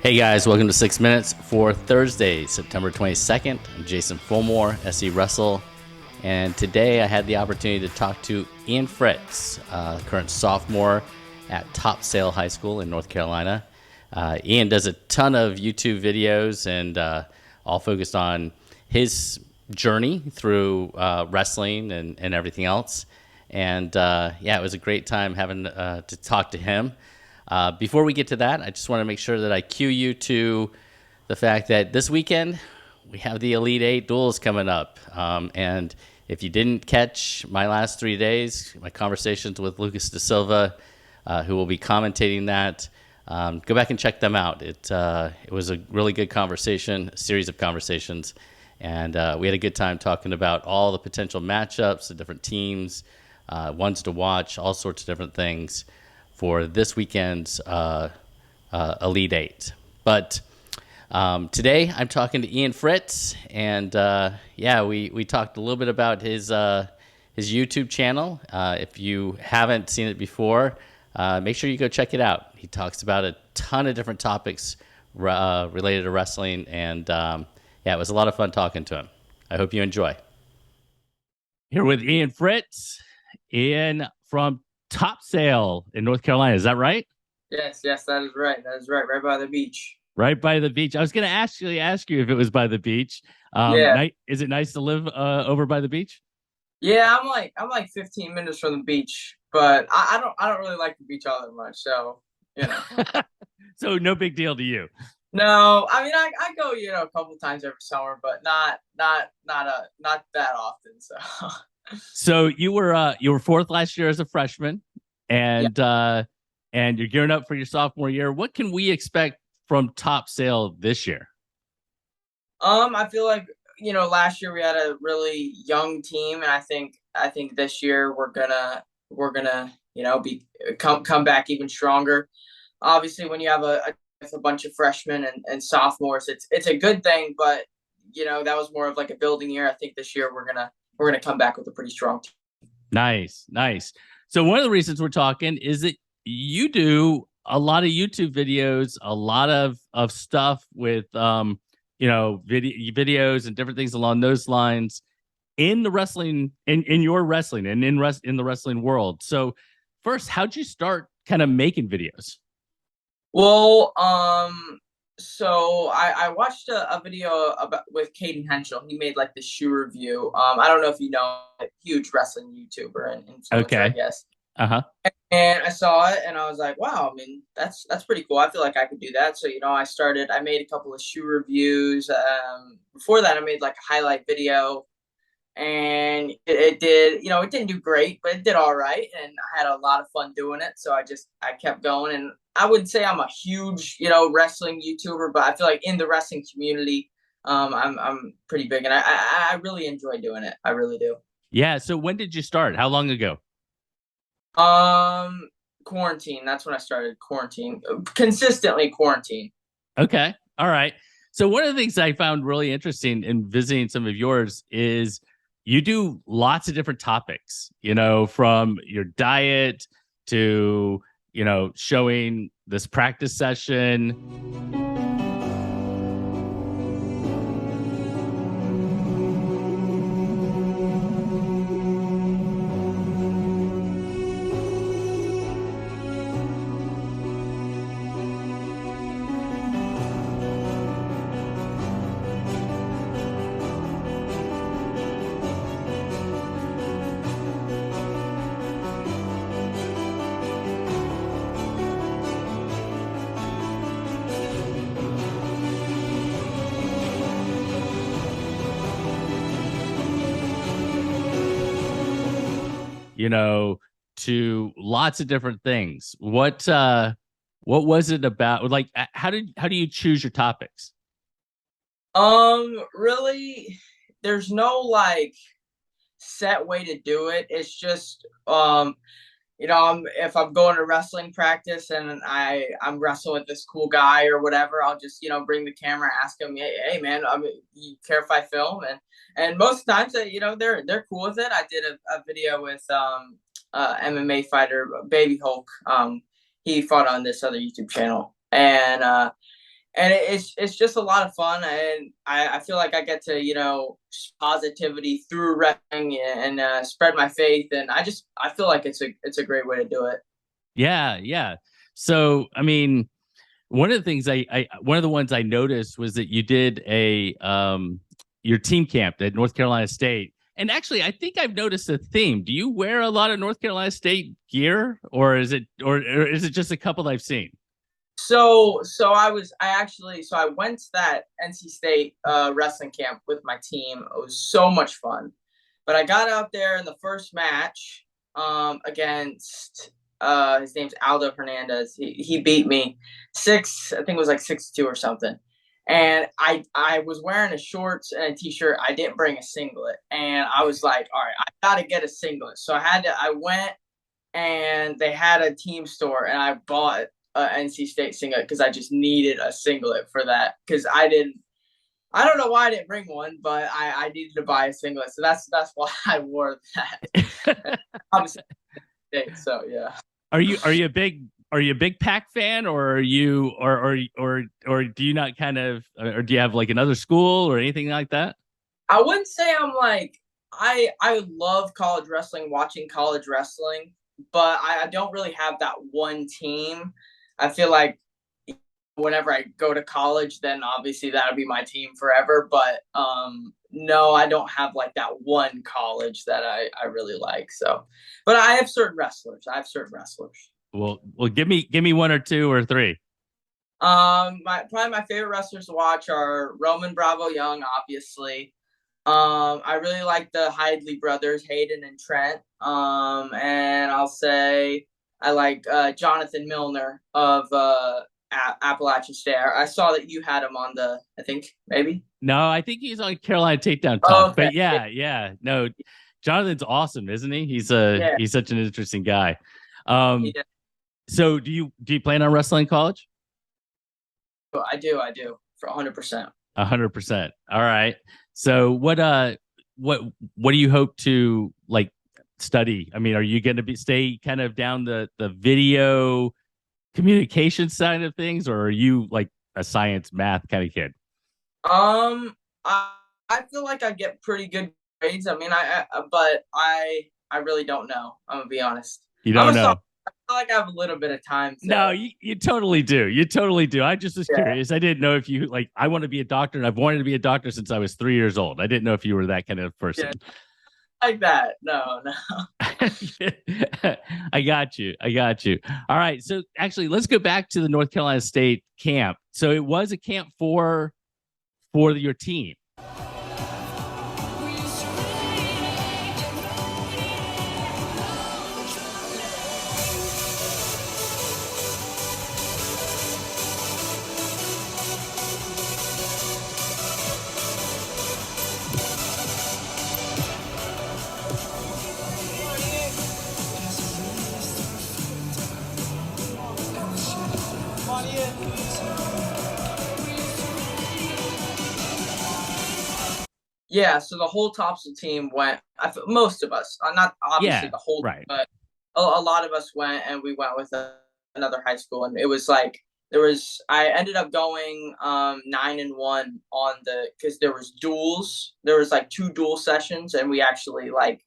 Hey guys, welcome to 6 Minutes for Thursday, September 22nd. I'm Jason Fulmore, SE Wrestle, and today I had the opportunity to talk to Ian Fritz, current sophomore at Topsail High School in North Carolina. Ian does a ton of YouTube videos and all focused on his journey through wrestling and everything else. And it was a great time having to talk to him. Before we get to that, I just want to make sure that I cue you to the fact that this weekend we have the Elite Eight duels coming up. And if you didn't catch my last 3 days, my conversations with Lucas Da Silva, who will be commentating that, go back and check them out. It was a really good conversation, a series of conversations. And we had a good time talking about all the potential matchups, the different teams, ones to watch, all sorts of different things for this weekend's Elite Eight. But today I'm talking to Ian Fritz, and we talked a little bit about his YouTube channel. If you haven't seen it before, make sure you go check it out. He talks about a ton of different topics related to wrestling, and it was a lot of fun talking to him. I hope you enjoy. Here with Ian Fritz, Ian from Topsail in North Carolina. Is that right? Yes, that is right. That is right. Right by the beach. Right by the beach. I was going to actually ask you if it was by the beach. Yeah. Is it nice to live over by the beach? Yeah, I'm like 15 minutes from the beach, but I don't really like the beach all that much. So, you know. So no big deal to you. No, I mean I go, a couple times every summer, but not that often. So So you were fourth last year as a freshman, yeah. and you're gearing up for your sophomore year. What can we expect from Topsail this year? I feel like, last year we had a really young team, and I think this year we're gonna, be come back even stronger. Obviously, when you have a bunch of freshmen and sophomores, it's a good thing, but that was more of like a building year. I think this year we're gonna come back with a pretty strong team. Nice. So one of the reasons we're talking is that you do a lot of YouTube videos, a lot of stuff with videos and different things along those lines in the wrestling in your wrestling and in the wrestling world. So first, how'd you start kind of making videos? Well, so I watched a video about with Caden Henschel. He made like the shoe review. I don't know if you know, a huge wrestling YouTuber and influencer, I Okay. guess. Uh-huh. And I saw it and I was like, wow, I mean, that's pretty cool. I feel like I could do that. So, I made a couple of shoe reviews. Before that, I made like a highlight video, and it did, it didn't do great, but it did all right. And I had a lot of fun doing it. So I kept going. And I wouldn't say I'm a huge, wrestling YouTuber, but I feel like in the wrestling community, I'm pretty big, and I really enjoy doing it. I really do. Yeah. So when did you start? How long ago? Quarantine. That's when I started quarantine. Consistently quarantine. Okay. All right. So one of the things I found really interesting in visiting some of yours is you do lots of different topics, from your diet to, showing this practice session. To lots of different things. What was it about? Like, how do you choose your topics? Really, there's no like set way to do it. It's just if I'm going to wrestling practice and I'm wrestling with this cool guy or whatever, I'll just bring the camera, ask him, hey man, you care if I film? And most times they're cool with it. I did a video with MMA fighter Baby Hulk. He fought on this other YouTube channel, and and it's just a lot of fun, and I feel like I get to positivity through wrestling and spread my faith, and I feel like it's a great way to do it. Yeah, yeah. So, I mean, one of the things one of the ones I noticed was that you did a your team camp at North Carolina State. And actually, I think I've noticed a theme. Do you wear a lot of North Carolina State gear, or is it just a couple I've seen? So I went to that NC State wrestling camp with my team. It was so much fun. But I got out there in the first match against his name's Aldo Hernandez. He beat me I think it was like 6-2 or something. And I was wearing a shorts and a t-shirt. I didn't bring a singlet. And I was like, all right, I gotta get a singlet. So I went and they had a team store and I bought a NC State singlet because I just needed a singlet for that. Because I don't know why I didn't bring one, but I needed to buy a singlet. So that's why I wore that. Obviously, so yeah. Are you a big Pac fan, or are you or do you not kind of, or do you have like another school or anything like that? I wouldn't say I'm like I love college wrestling, watching college wrestling, but I don't really have that one team. I feel like whenever I go to college, then obviously that'll be my team forever. But no, I don't have like that one college that I really like. So, but I have certain wrestlers. I have certain wrestlers. Well, give me one or two or three. My favorite wrestlers to watch are Roman Bravo Young, obviously. I really like the Hidley brothers, Hayden and Trent. And I'll say I like Jonathan Milner of Appalachian State. I saw that you had him on I think maybe. No, I think he's on Carolina Takedown Oh, Talk. okay. But yeah. No, Jonathan's awesome, isn't he? Yeah, He's such an interesting guy. Um, yeah, so do you plan on wrestling in college? I do for 100%. 100%. All right. So what do you hope to like study? I mean, are you going to be stay kind of down the video communication side of things, or are you like a science math kind of kid? Um, I I feel like I get pretty good grades. I mean, but I really don't know. I'm gonna be honest. You I'm don't a soft. know. I feel like I have a little bit of time No, to. you totally do. You totally do. I just was Yeah, curious. I didn't know if you like. I want to be a doctor, and I've wanted to be a doctor since I was 3 years old. I didn't know if you were that kind of person. yeah, like that. No, no. I got you. I got you. All right. So actually, let's go back to the North Carolina State camp. So it was a camp for your team. Yeah, so the whole Topsail team went. Most of us, not obviously Yeah. the whole, Right. but a lot of us went, and we went with another high school, and it was like there was. I ended up going 9-1 on because there was duels. There was like two dual sessions, and we actually like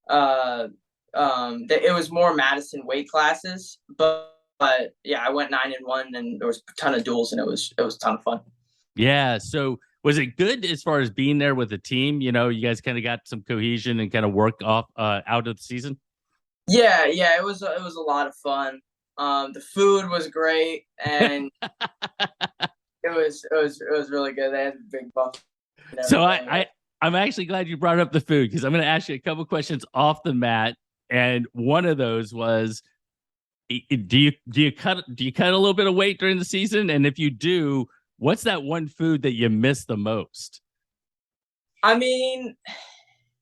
it was more Madison weight classes, but yeah, I went 9-1, and there was a ton of duels, and it was a ton of fun. Yeah. So was it good as far as being there with the team? You know, you guys kind of got some cohesion and kind of work off out of the season. Yeah, yeah, it was a lot of fun. The food was great, and it was really good. They had a big buffet and So everything. I'm actually glad you brought up the food, because I'm going to ask you a couple questions off the mat, and one of those was, do you cut a little bit of weight during the season, and if you do, what's that one food that you miss the most? I mean,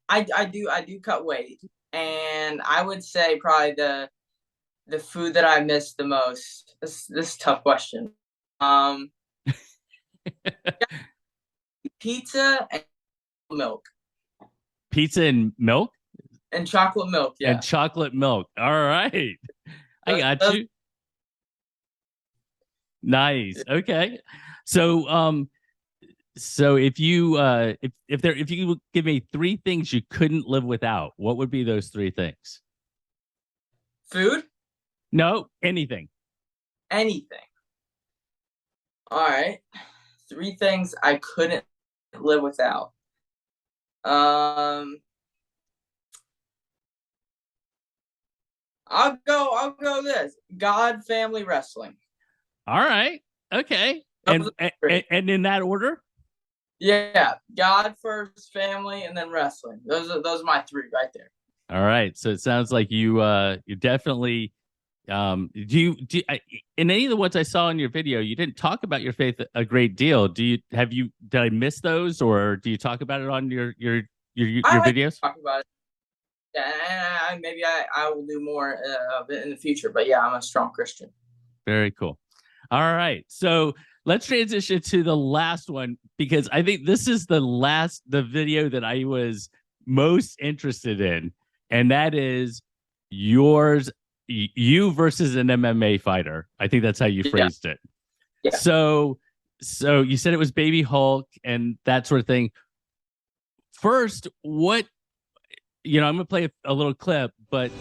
I do cut weight, and I would say probably the food that I miss the most. This is a tough question. Um, Pizza and milk Pizza and milk and chocolate milk. and Yeah. chocolate milk. All right, I got Those- you. Nice. Okay. So so if you could give me three things you couldn't live without, what would be those three things? Food, No, anything. anything. All right. Three things I couldn't live without. Um, I'll go this. God, family, wrestling. All right. Okay. Those are three. And in that order? Yeah, God first, family, and then wrestling. Those are my three right there. All right. So it sounds like you definitely in any of the ones I saw in your video, you didn't talk about your faith a great deal. Did I miss those, or do you talk about it on I your like to videos? talk about it. Yeah, and maybe I will do more of it in the future. But yeah, I'm a strong Christian. Very cool. All right. So let's transition to the last one because I think this is the video that I was most interested in, and that is yours, you versus an MMA fighter. I think that's how you Yeah, phrased it. yeah. So, so you said it was Baby Hulk and that sort of thing. First, what, I'm going to play a little clip, but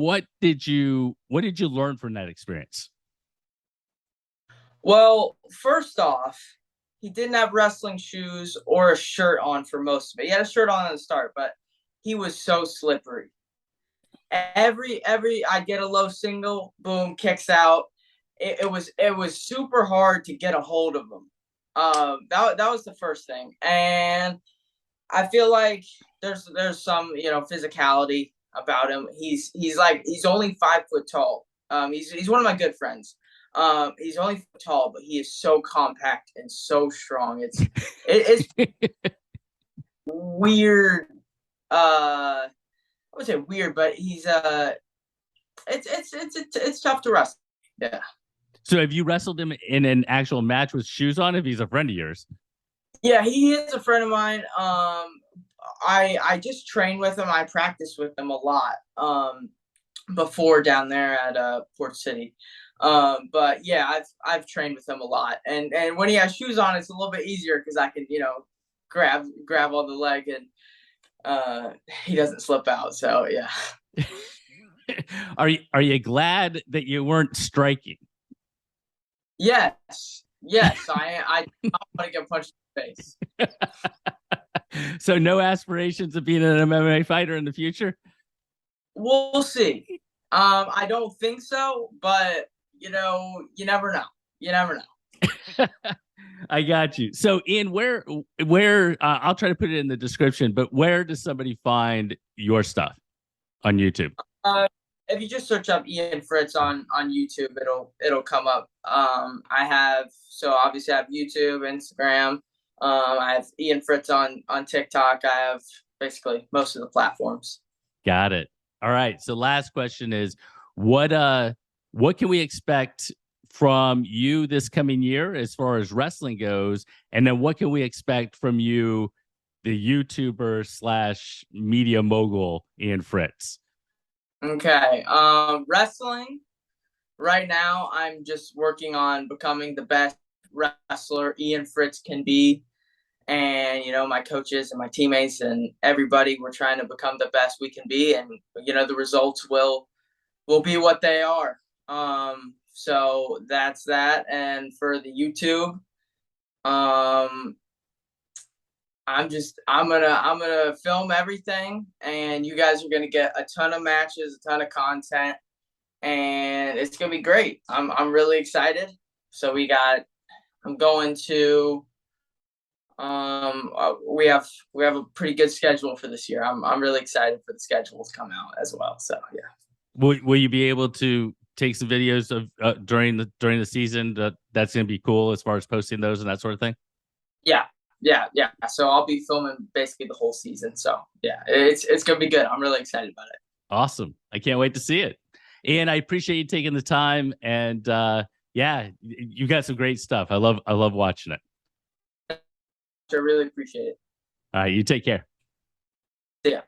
what did you learn from that experience? Well, first off, he didn't have wrestling shoes or a shirt on for most of it. He had a shirt on at the start, but he was so slippery. Every I get a low single, boom, kicks out. It was super hard to get a hold of him. That was the first thing, and I feel like there's some physicality about him. He's only 5 foot tall. He's one of my good friends. He's only tall, but he is so compact and so strong. It's weird. I would say weird, but it's tough to wrestle. Yeah. So have you wrestled him in an actual match with shoes on if he's a friend of yours? Yeah, he is a friend of mine. I just train with him. I practice with him a lot. Before down there at Port City. But yeah, I've trained with him a lot, and when he has shoes on, it's a little bit easier because I can grab on the leg and he doesn't slip out. So yeah. Are you glad that you weren't striking? Yes, I don't want to get punched in the face. So no aspirations of being an MMA fighter in the future? We'll see. I don't think so, but you never know. You never know. I got you. So, Ian, where I'll try to put it in the description, but where does somebody find your stuff on YouTube? If you just search up Ian Fritz on YouTube, it'll come up. Obviously I have YouTube, Instagram. I have Ian Fritz on TikTok. I have basically most of the platforms. Got it. All right. So last question is what can we expect from you this coming year as far as wrestling goes? And then what can we expect from you, the YouTuber slash media mogul Ian Fritz? Okay. Wrestling. Right now, I'm just working on becoming the best wrestler Ian Fritz can be. And, my coaches and my teammates and everybody, we're trying to become the best we can be. And, the results will be what they are. So that's that. And for the YouTube, I'm gonna film everything, and you guys are gonna get a ton of matches, a ton of content, and it's gonna be great. I'm really excited. So I'm going to We have a pretty good schedule for this year. I'm really excited for the schedule to come out as well. So yeah. Will you be able to take some videos of during the season? That's going to be cool as far as posting those and that sort of thing. Yeah, yeah. So I'll be filming basically the whole season. So yeah, it's gonna be good. I'm really excited about it. Awesome! I can't wait to see it. And I appreciate you taking the time. And yeah, you got some great stuff. I love watching it. I really appreciate it. All right, you take care. Yeah.